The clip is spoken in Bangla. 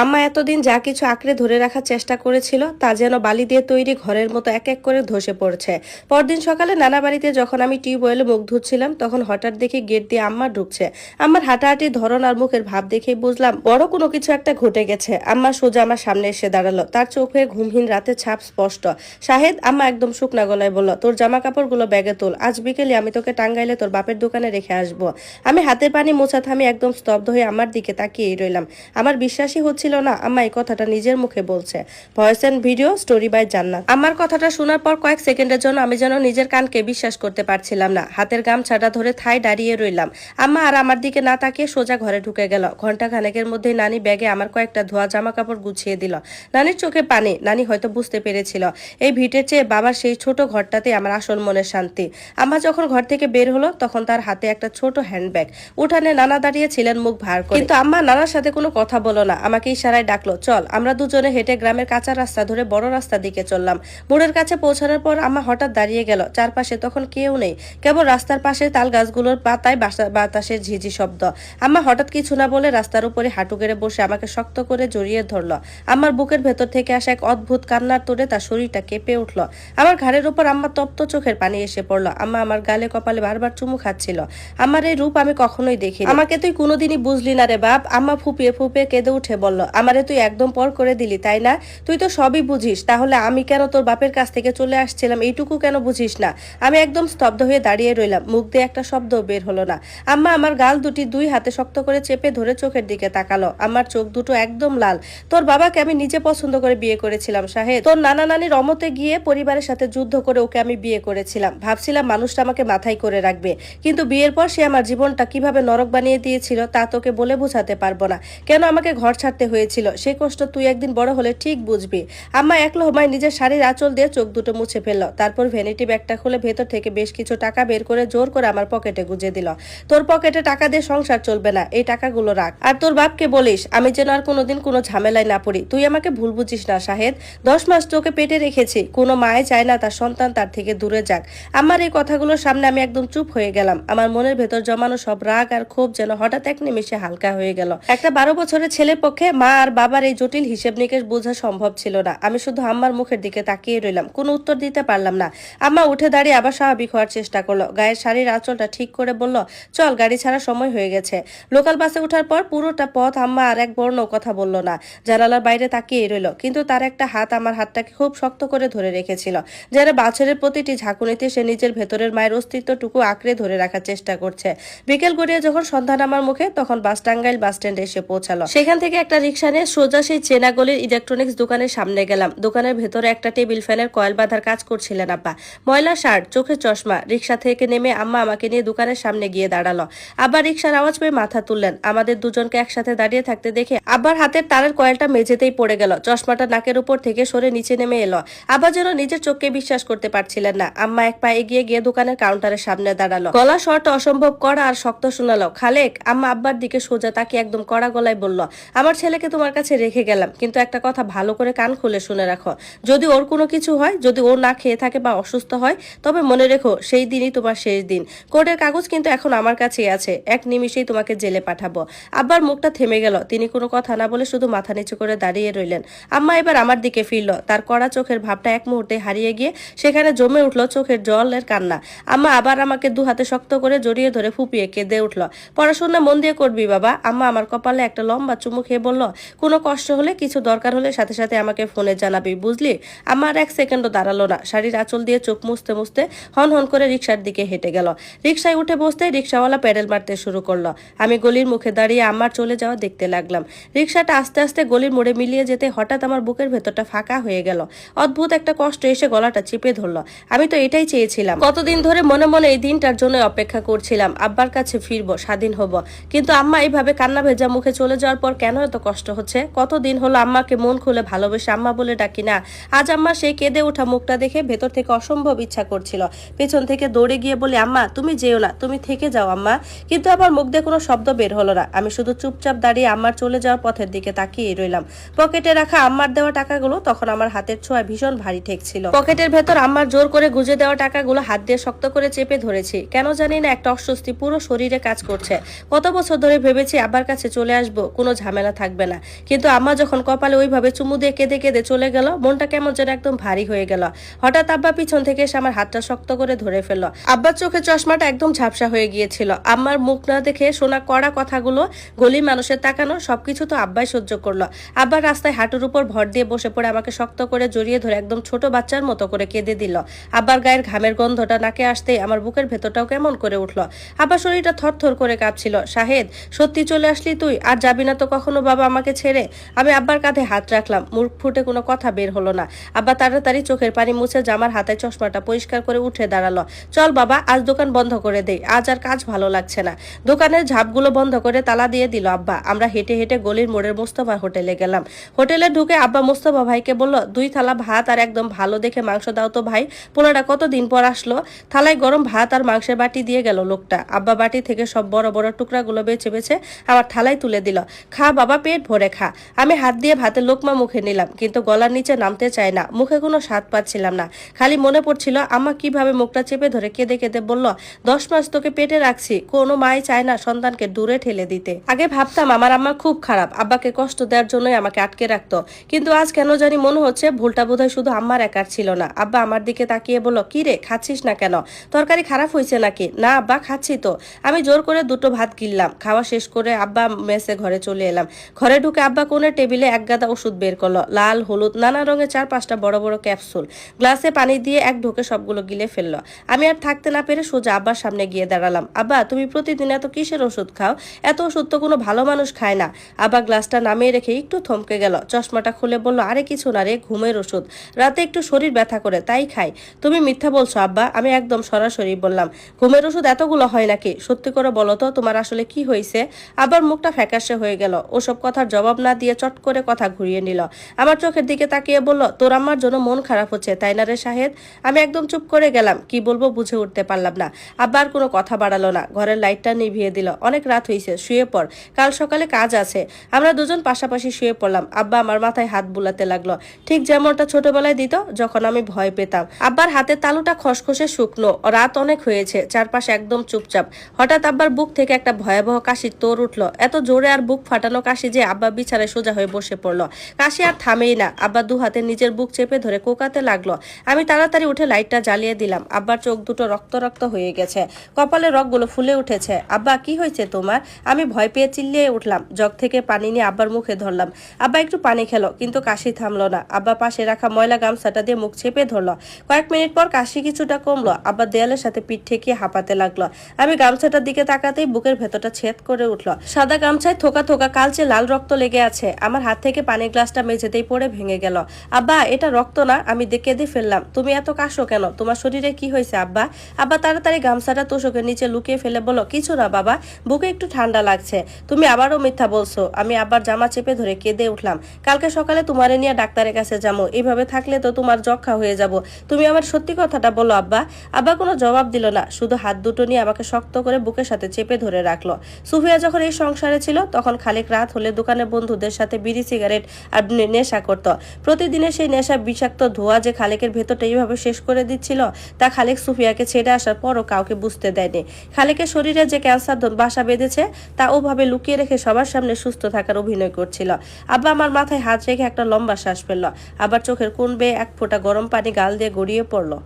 আম্মা এতদিন যা কিছু আঁকড়ে ধরে রাখার চেষ্টা করেছিল তা যেন বালি দিয়ে তৈরি ঘরের মতো এক এক করে ধসে পড়ছে। পরদিন সকালে নানা বাড়িতে যখন আমি টিউবওয়েলে মুখ ধুচ্ছিলাম তখন হঠাৎ দেখি গেট দিয়ে আম্মা ঢুকছে। আম্মার হাঁটাহাঁটির ধরন আর মুখের ভাব দেখেই বুঝলাম বড় কোনো কিছু একটা ঘটে গেছে। আম্মা সোজা আমার সামনে এসে দাঁড়ালো, তার চোখে ঘুমহীন রাতের ছাপ স্পষ্ট। শাহেদ, আম্মা একদম শুকনা গলায় বলল, তোর জামা কাপড়গুলো ব্যাগে তোল, আজ বিকেলে আমি তোকে টাঙ্গাইলে তোর বাপের দোকানে রেখে আসবো। আমি হাতের পানি মোছা থামি একদম স্তব্ধ হয়ে আমার দিকে তাকিয়েই রইলাম। আমার বিশ্বাসই হচ্ছিল না আম্মা এই কথাটা নিজের মুখে বলছে। Voice and video story by Jannat. আমার কথাটা শোনার পর কয়েক সেকেন্ডের জন্য আমি যেন নিজের কানকে বিশ্বাস করতে পারছিলাম না। হাতের গামছাটা ধরে থাই দাঁড়িয়ে রইলাম। আম্মা আর আমার দিকে না তাকিয়ে সোজা ঘরে ঢুকে গেল। ঘন্টা খানেকের মধ্যেই নানি ব্যাগে আমার কয়েকটা ধোয়া জামা কাপড় গুছিয়ে দিল। নানির চোখে পানি। নানি হয়তো বুঝতে পেরেছিল এই ভিটের চেয়ে বাবার সেই ছোট ঘরটাতে আমার আসল মনের শান্তি। আম্মা যখন ঘর থেকে বের হলো তখন তার হাতে একটা ছোট হ্যান্ডব্যাগ। উঠানে নানা দাঁড়িয়ে ছিলেন মুখ ভার করে, কিন্তু আম্মা নানার সাথে কোনো কথা বলো না, আমাকে ইশারায় ডাকলো, চল। আমরা দুজনে হেঁটে গ্রামের কাঁচা রাস্তা ধরে বড় রাস্তার দিকে চললাম। মোড়ের কাছে পৌঁছানোর পর আম্মা হঠাৎ দাঁড়িয়ে গেল। চারপাশে তখন কেউ নেই, কেবল রাস্তার পাশে তাল গাছগুলোর পাতায় বাতাসের ঝিঝি শব্দ। আম্মা হঠাৎ কিছু না বলে রাস্তার উপরে হাঁটু গেড়ে বসে আমাকে শক্ত করে জড়িয়ে ধরলো। আমার বুকের ভেতর থেকে আসা এক অদ্ভুত কান্নার তোড়ে তার শরীরটা কেঁপে উঠলো। আমার ঘাড়ের উপর আম্মা তপ্ত চোখের পানি এসে পড়লো। আম্মা আমার গালে কপালে বারবার চুমু খাচ্ছিল। আমার এই রূপ আমি কখনোই দেখিনি। আমাকে তুই কোনোদিনই বুঝলি না রে বাপ, আম্মা ফুপিয়ে ফুপিয়ে কেঁদে উঠে বলল। আমারে তুই একদম পর করে দিলি তাই না? তুই তো সবই বুঝিস, তাহলে আমি কেন তোর বাপের কাছ থেকে চলে আসছিলাম এইটুকু কেন বুঝিস না? আমি একদম স্তব্ধ হয়ে দাঁড়িয়ে রইলাম, মুখ দিয়ে একটা শব্দ বের হলো না। আম্মা আমার গাল দুটি দুই হাতে শক্ত করে চেপে ধরে চোখের দিকে তাকালো। আমার চোখ দুটো একদম লাল। তোর বাবাকে আমি নিজে পছন্দ করে বিয়ে করেছিলাম শাহেদ। তোর নানা নানির অমতে গিয়ে পরিবারের সাথে যুদ্ধ করে ওকে আমি বিয়ে করেছিলাম। ভাবছিলাম মানুষটা আমাকে মাথায় করে রাখবে, কিন্তু বিয়ের পর সে আমার জীবনটা কিভাবে নরক বানিয়ে দিয়েছিল তা তোকে বলে বোঝাতে পারবো না। কেন আমাকে ঘর ছাড়তে হয়েছিল সে কষ্ট তুই একদিন বড় হলে ঠিক বুঝবি। আম্মা এক লোহমায় নিজের শাড়ির আঁচল দিয়ে চোখ দুটো মুছে ফেললো। তারপর ভ্যানিটি ব্যাগটা খুলে ভেতর থেকে বেশ কিছু টাকা বের করে জোর করে আমার পকেটে গুজে দিল। তোর পকেটে টাকা দিয়ে সংসার চলবে না, এই টাকাগুলো রাখ। আর তোর বাপকে বলিস আমি যেন আর কোনোদিন কোনো ঝামেলায় না পড়ি। তুই আমাকে ভুল বুঝিস না শাহেদ, 10 মাস তোকে পেটে রেখেছি, কোনো মায়ে চায় না তার সন্তান তার থেকে দূরে যাক। আমার এই কথাগুলোর সামনে আমি একদম চুপ হয়ে গেলাম। আমার মনের ভেতর জমানো সব রাগ আর ক্ষোভ যেন হঠাৎ এক নিমেষে হালকা হয়ে গেল। একটা 12 বছরের ছেলের পক্ষে মা আর বাবার এই জটিল হিসেব নিকেশ বোঝা সম্ভব ছিল না। আমি শুধু আম্মার মুখের দিকে তাকিয়ে রইলাম, কোনো উত্তর দিতে পারলাম না। আম্মা উঠে দাঁড়িয়ে আবার স্বাভাবিক হওয়ার চেষ্টা করলো। গায়ের শাড়ির আঁচলটা ঠিক করে বলল, চল, গাড়ি ছাড়ার সময় হয়ে গেছে। লোকাল বাসে ওঠার পর পুরোটা পথ আম্মা আর এক বর্ণ কথা বলল না, জানালার বাইরে তাকিয়ে রইল। কিন্তু তার একটা হাত আমার হাতটাকে খুব শক্ত করে ধরে রেখেছিল, যেন বাছরের প্রতিটি ঝাঁকুনিতে সে নিজের ভেতরের মায়ের অস্তিত্বটুকু আঁকড়ে ধরে রাখার চেষ্টা করছে। বিকেল গড়িয়ে যখন সন্ধ্যা নামার মুখে তখন টাঙ্গাইল বাস স্ট্যান্ডে এসে পৌঁছালো। সেখান থেকে একটা রিক্সা নিয়ে সোজা সেই চেনা গলির ইলেকট্রনিক্স দোকানের সামনে গেলাম। দোকানের ভেতরে একটা টেবিল ফ্যানের কয়েল বাঁধার কাজ করছিলেন আব্বা। ময়লা শার্ট, চোখে চশমা। রিক্সা থেকে নেমে আম্মা আমাকে নিয়ে দোকানের সামনে গিয়ে দাঁড়ালো। আব্বা রিক্সার আওয়াজ পেয়ে মাথা তুললেন। আমাদের দুজনকে একসাথে দাঁড়িয়ে থাকতে দেখে আব্বার হাতের তারের কয়েলটা মেঝেতেই পড়ে গেল। চশমাটা নাকের উপর থেকে সরে নিচে নেমে এলো। আব্বা যেন নিজের চোখকে বিশ্বাস করতে পারছিলেন না। আম্মা এক পা এগিয়ে গিয়ে দোকানের কাউন্টারের সামনে দাঁড়ালো। গলা শর্ট অসম্ভব কড়া আর শক্ত শোনালো, খালেক। আম্মা আব্বার দিকে সোজা তাকিয়ে একদম কড়া গলায় বলল, আমার ছেলেকে তোমার কাছে রেখে গেলাম, কিন্তু একটা কথা ভালো করে কান খুলে শুনে রাখো। যদি ওর কোনো কিছু হয়, যদি ও না খেয়ে থাকে বা অসুস্থ হয়, তবে মনে রেখো সেই দিনই তোমার শেষ দিন। কোর্টের কাগজ কিন্তু এখন আমার কাছেই আছে, এক নিমিষেই তোমাকে জেলে পাঠাবো। আব্বার মুখটা থেমে গেল। তিনি কোনো কথা না বলে শুধু মাথা নিচু করে দাঁড়িয়ে রইলেন। আম্মা এবার আমার দিকে ফিরল। তার কড়া চোখের ভাবটা এক মুহূর্তে হারিয়ে গিয়ে সেখানে জমে উঠল চোখের জলের কান্না। আম্মা আবার আমাকে দু হাতে শক্ত করে জড়িয়ে ধরে ফুপিয়ে কেঁদে উঠল। পড়াশোনা মন দিয়ে করবি বাবা। আম্মা আমার কপালে একটা লম্বা চুমু খেয়ে বলল, কোনো কষ্ট হলে, কিছু দরকার হলে সাথে সাথে আমাকে ফোনে জানাবি, বুঝলি? আমার এক সেকেন্ডও দাঁড়ালো না। শাড়ির আঁচল দিয়ে চোখ মুছতে মুছতে হন হন করে রিক্সার দিকে হেঁটে গেল। রিক্সায় উঠে বসতে রিক্সাওয়ালা প্যাডেল মারতে শুরু করলো। আমি গলির মুখে দাঁড়িয়ে আমার চলে যাওয়া দেখতে লাগলাম। রিক্সাটা আস্তে আস্তে গলির মোড়ে মিলিয়ে যেতে হঠাৎ আমার বুকের ভেতরটা ফাঁকা হয়ে গেল। অদ্ভুত একটা কষ্ট এসে গলাটা চিপে ধরলো। আমি তো এটাই চেয়েছিলাম। কতদিন ধরে মনে মনে এই দিনটার জন্য অপেক্ষা করছিলাম, আব্বার কাছে ফিরবো, স্বাধীন হব। কিন্তু আম্মা এইভাবে কান্না ভেজা মুখে চলে যাওয়ার পর কেন এত কষ্ট হচ্ছে? কতদিন হলো আম্মাকে মন খুলে ভালোবেসে আম্মা বলে ডাকি না। আজ আম্মা সেই কেঁদে ওঠা মুখটা দেখে ভেতর থেকে অসম্ভব ইচ্ছা করছিল পেছন থেকে দৌড়ে গিয়ে বলি, আম্মা তুমি যেও না, তুমি থেকে যাও আম্মা। কিন্তু আমার মুখ দিয়ে কোনো শব্দ বের হলো না। আমি শুধু চুপচাপ দাঁড়িয়ে আম্মার চলে যাওয়ার পথের দিকে তাকিয়ে রইলাম। পকেটে রাখা আম্মার দেওয়া টাকাগুলো তখন আমার হাতের ছোঁয়ায় ভীষণ ভারী ঠেকছিল। পকেটের ভেতর আম্মার জোর করে গুজে দেওয়া টাকাগুলো হাত দিয়ে শক্ত করে চেপে ধরেছি। কেন জানি না একটা অস্বস্তি পুরো শরীরে কাজ করছে। কত বছর ধরে ভেবেছি আব্বার কাছে চলে আসবো, কোনো ঝামেলা থাকবে হবে না। কিন্তু আম্মা যখন কপালে ওইভাবে চুমু দিয়ে কেঁদে কেঁদে চলে গেল, মনটা কেমন যেন একদম ভারী হয়ে গেল। হঠাৎ আব্বা পিছন থেকে এসে আমার হাতটা শক্ত করে ধরে ফেললো। আব্বার চোখে চশমাটা একদম ঝাপসা হয়ে গিয়েছিল। আম্মার মুখ না দেখে শোনা কড়া কথাগুলো, গলি মানুষের তাকানো, সবকিছু তো আব্বাই সহ্য করলো। আব্বার রাস্তায় হাঁটুর উপর ভর দিয়ে বসে পড়ে আমাকে শক্ত করে জড়িয়ে ধরে একদম ছোট বাচ্চার মতো করে কেঁদে দিল। আব্বার গায়ের ঘামের গন্ধটা নাকে আসতেই আমার বুকের ভেতরটাও কেমন করে উঠলো। আব্বার শরীরটা থরথর করে কাঁপছিল। শাহেদ, সত্যি চলে আসলি তুই? আর যাবি না তো কখনো বাবা আমাকে ছেড়ে? আমি আব্বার কাঁধে হাত রাখলাম। মুখ ফুটে কোনো কথা বের হলো না। আব্বা তাড়াতাড়ি চোখের পানি মুছে জামার হাতে চশমাটা পরিষ্কার করে উঠে দাঁড়ালো। চল বাবা, আজ দোকান বন্ধ করে দেই, আজ আর কাজ ভালো লাগছে না। দোকানের ঝাপগুলো বন্ধ করে তালা দিয়ে দিল আব্বা। আমরা হেঁটে হেঁটে গলির মোড়ের মোস্তফা হোটেলে গেলাম। হোটেলে ঢুকে আব্বা মোস্তফা ভাইকে বলল, 2 থালা ভাত আর একদম ভালো দেখে মাংস দাও তো ভাই, পোলাটা কতদিন পর আসলো। থালায় গরম ভাত আর মাংসের বাটি দিয়ে গেল লোকটা। আব্বা বাটি থেকে সব বড় বড় টুকরাগুলো বেছে বেছে আমার থালায় তুলে দিল। খা বাবা, পেট ভরে খা। আমি হাত দিয়ে ভাতের লোকমা মুখে নিলাম, কিন্তু গলার নিচে নামতে চায় না। মুখে কোনো স্বাদ পাচ্ছিলাম না। খালি মনে পড়ছিল আম্মা কিভাবে মুখটা চেপে ধরে কেঁদে কেঁদে বলল, 10 মাস তোকে পেটে রাখছি, কোনো মাই চায় না সন্তানকে দূরে ঠেলে দিতে। আগে ভাবতাম আমার আম্মা খুব খারাপ, আব্বাকে কষ্ট দেওয়ার জন্যই আমাকে আটকে রাখতো। কিন্তু আজ কেন জানি মনে হচ্ছে ভুলটা বোধহয় শুধু আম্মার একার ছিল না। আব্বা আমার দিকে তাকিয়ে বলল, কি রে, খাচ্ছিস না কেন? তরকারি খারাপ হয়েছে নাকি? না আব্বা, খাচ্ছি তো। আমি জোর করে 2টো ভাত গিললাম। খাওয়া শেষ করে আব্বা মেসে ঘরে চলে এলাম। ঘরে ঢুকে আব্বা কোণের টেবিলে এক গাদা ওষুধ বের করলো। লাল, হলুদ, নানা রঙের 4-5টা বড় বড় ক্যাপসুল। গ্লাসে পানি দিয়ে এক ঢোকে সবগুলো গিলে ফেললো। আমি আর থাকতে না পেরে সোজা আব্বার সামনে গিয়ে দাঁড়ালাম। আব্বা, তুমি প্রতিদিন এত কিসের ওষুধ খাও? এত ওষুধ তো কোনো ভালো মানুষ খায় না। আব্বা গ্লাসটা নামিয়ে রেখে একটু থমকে গেল। চশমাটা খুলে বলল, আরে কিছু না রে, ঘুমের ওষুধ। রাতে একটু শরীর ব্যথা করে তাই খাই। তুমি মিথ্যা বলছো আব্বা। আমি একদম সরাসরি বললাম, ঘুমের ওষুধ এতগুলো হয় নাকি? সত্যি করে বলো তো, তোমার আসলে কি হয়েছে? আবার মুখটা ফ্যাকাশে হয়ে গেল। ওসব কথার জবাব না দিয়ে চট করে কথা ঘুরিয়ে নিল। আমার চোখের দিকে তাকিয়ে বলল, তোর আম্মার জন্য মন খারাপ হচ্ছে তাই না রে শাহেদ? আমি একদম চুপ করে গেলাম। কি বলবো বুঝে উঠতে পারলাম না। আব্বা আর কোনো কথা বাড়ালো না। ঘরের লাইটটা নিভিয়ে দিল। অনেক রাত হয়েছে, শুয়ে পড়, কাল সকালে কাজ আছে। আমরা দুজন পাশাপাশি শুয়ে পড়লাম। আব্বা আমার মাথায় হাত বুলাতে লাগলো, ঠিক যেমনটা ছোটবেলায় দিত যখন আমি ভয় পেতাম। আব্বার হাতের তালুটা খসখসে শুকনো। রাত অনেক হয়েছে, চারপাশে একদম চুপচাপ। হঠাৎ আব্বার বুক থেকে একটা ভয়াবহ কাশির তোর উঠলো। এত জোরে আর বুক ফাটানো কাশি যে আব্বা বিছানায় সোজা হয়ে বসে পড়লো। কাশি আর থামেই না। আব্বা 2 হাতে নিজের বুক চেপে ধরে কোকাতে লাগলো। আমি তাড়াতাড়ি উঠে লাইটটা জ্বালিয়ে দিলাম। আব্বার চোখ দুটো রক্ত রক্ত হয়ে গেছে, কপালে রগগুলো ফুলে উঠেছে। আব্বা, কি হয়েছে তোমার? আমি ভয় পেয়ে চিল্লিয়ে উঠলাম। জগ থেকে পানি নিয়ে আব্বার মুখে ধরলাম। আব্বা একটু পানি খেলো, কিন্তু কাশি থামলো না। আব্বা পাশে রাখা ময়লা গামছাটা দিয়ে মুখ চেপে ধরলো। কয়েক মিনিট পর কাশি কিছুটা কমলো। আব্বা দেয়ালের সাথে পিঠ ঠেকিয়ে হাঁপাতে লাগলো। আমি গামছাটার দিকে তাকাতেই বুকের ভেতরটা ছেদ করে উঠলো। সাদা গামছায় থোকা থোকা কালচে লাল রক্ত লেগে আছে। আমার হাত থেকে পানির গ্লাসটা মেঝেতেই পড়ে ভেঙে গেল। আব্বা, এটা রক্ত না। আমি কেঁদে ফেললাম। তুমি এত কাশো কেন? তোমার শরীরে কি হয়েছে আব্বা? আব্বা তাড়াতাড়ি গামছাটা তোষকের নিচে লুকিয়ে ফেলে বলো, কিছু না বাবা, বুকে একটু ঠান্ডা লাগছে। তুমি আবারও মিথ্যা বলছো। আমি আব্বার জামা চেপে ধরে কেঁদে উঠলাম। কালকে সকালে তোমারে নিয়ে ডাক্তারের কাছে যাবো। এইভাবে থাকলে তো তোমার যক্ষা হয়ে যাব। তুমি আমার সত্যি কথাটা বলো আব্বা। আব্বা কোনো জবাব দিল না, শুধু হাত দুটো নিয়ে আমাকে শক্ত করে বুকের সাথে চেপে ধরে রাখলো। সুফিয়া যখন এই সংসারে ছিল তখন খালেক রাত হলে দোকানে বন্ধুদের সাথে বিড়ি সিগারেট আর নেশা করত। প্রতিদিনের সেই নেশা বিষাক্ত ধোঁয়া যে খালেকের ভেতরটা এইভাবে শেষ করে দিচ্ছিল, তা খালেক সুফিয়াকে ছেড়ে আসার পরও কাউকে বুঝতে দেয়নি। খালেকের শরীরে যে ক্যান্সার বাসা বেঁধেছে তা ওভাবে লুকিয়ে রেখে সবার সামনে সুস্থ থাকার অভিনয় করছিল। আব্বা আমার মাথায় হাত রেখে একটা লম্বা শ্বাস ফেলল। আবার চোখের কোণ বেয়ে এক ফোঁটা গরম পানি গাল দিয়ে গড়িয়ে পড়লো।